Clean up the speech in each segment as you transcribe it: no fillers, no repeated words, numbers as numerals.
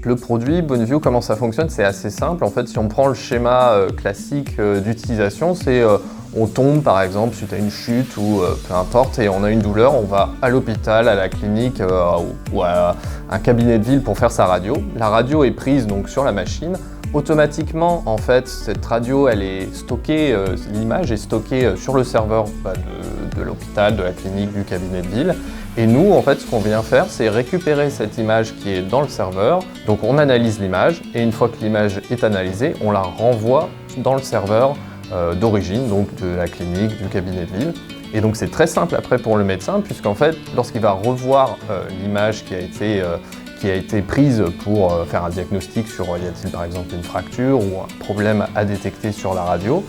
Le produit Boneview, comment ça fonctionne? C'est assez simple. En fait, si on prend le schéma classique d'utilisation, c'est on tombe par exemple suite à une chute ou peu importe et on a une douleur, on va à l'hôpital, à la clinique ou à un cabinet de ville pour faire sa radio. La radio est prise donc sur la machine. Automatiquement, en fait, cette radio, elle est stockée, l'image est stockée sur le serveur de l'hôpital, de la clinique, du cabinet de ville. Et nous, en fait, ce qu'on vient faire, c'est récupérer cette image qui est dans le serveur. Donc on analyse l'image et une fois que l'image est analysée, on la renvoie dans le serveur d'origine, donc de la clinique, du cabinet de ville. Et donc c'est très simple après pour le médecin, puisqu'en fait, lorsqu'il va revoir l'image qui a été prise pour faire un diagnostic sur y a-t-il par exemple une fracture ou un problème à détecter sur la radio.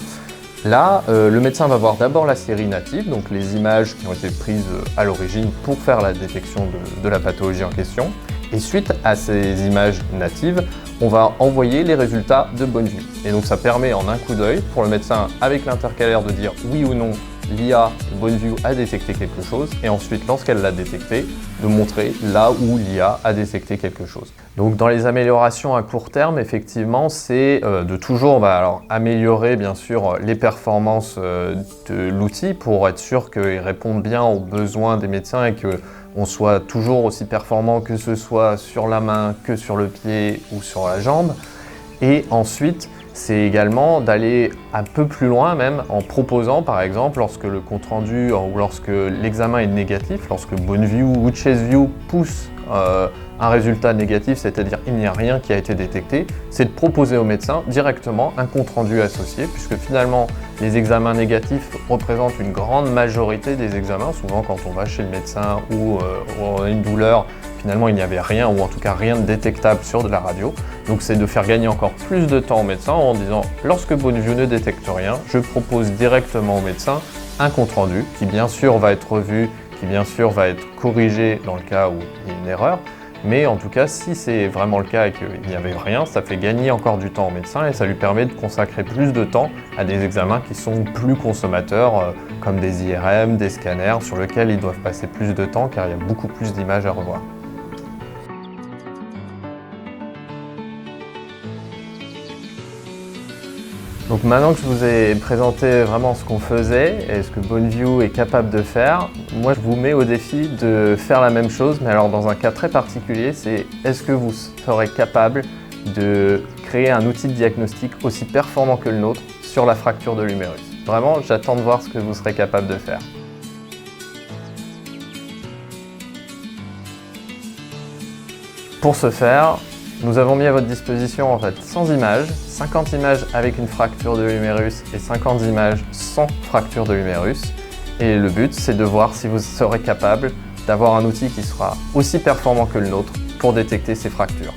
Là, le médecin va voir d'abord la série native, donc les images qui ont été prises à l'origine pour faire la détection de la pathologie en question. Et suite à ces images natives, on va envoyer les résultats de Boneview. Et donc ça permet en un coup d'œil pour le médecin avec l'intercalaire de dire oui ou non l'IA Boneview a détecté quelque chose et ensuite lorsqu'elle l'a détecté, de montrer là où l'IA a détecté quelque chose. Donc dans les améliorations à court terme, effectivement, c'est de toujours améliorer bien sûr les performances de l'outil pour être sûr qu'il réponde bien aux besoins des médecins et qu'on soit toujours aussi performant que ce soit sur la main, que sur le pied ou sur la jambe. Et ensuite, c'est également d'aller un peu plus loin même en proposant par exemple lorsque le compte-rendu ou lorsque l'examen est négatif, lorsque Boneview ou ChestView pousse un résultat négatif, c'est-à-dire il n'y a rien qui a été détecté, c'est de proposer au médecin directement un compte-rendu associé puisque finalement les examens négatifs représentent une grande majorité des examens. Souvent quand on va chez le médecin ou on a une douleur, finalement il n'y avait rien ou en tout cas rien de détectable sur de la radio. Donc c'est de faire gagner encore plus de temps au médecin en disant lorsque Boneview ne détecte rien, je propose directement au médecin un compte-rendu qui bien sûr va être revu, qui bien sûr va être corrigé dans le cas où il y a une erreur. Mais en tout cas, si c'est vraiment le cas et qu'il n'y avait rien, ça fait gagner encore du temps au médecin et ça lui permet de consacrer plus de temps à des examens qui sont plus consommateurs, comme des IRM, des scanners, sur lesquels ils doivent passer plus de temps car il y a beaucoup plus d'images à revoir. Donc maintenant que je vous ai présenté vraiment ce qu'on faisait et ce que Boneview est capable de faire, moi je vous mets au défi de faire la même chose, mais alors dans un cas très particulier, c'est est-ce que vous serez capable de créer un outil de diagnostic aussi performant que le nôtre sur la fracture de l'humérus. Vraiment, j'attends de voir ce que vous serez capable de faire. Pour ce faire, nous avons mis à votre disposition en fait 100 images, 50 images avec une fracture de l'humérus et 50 images sans fracture de l'humérus. Et le but, c'est de voir si vous serez capable d'avoir un outil qui sera aussi performant que le nôtre pour détecter ces fractures.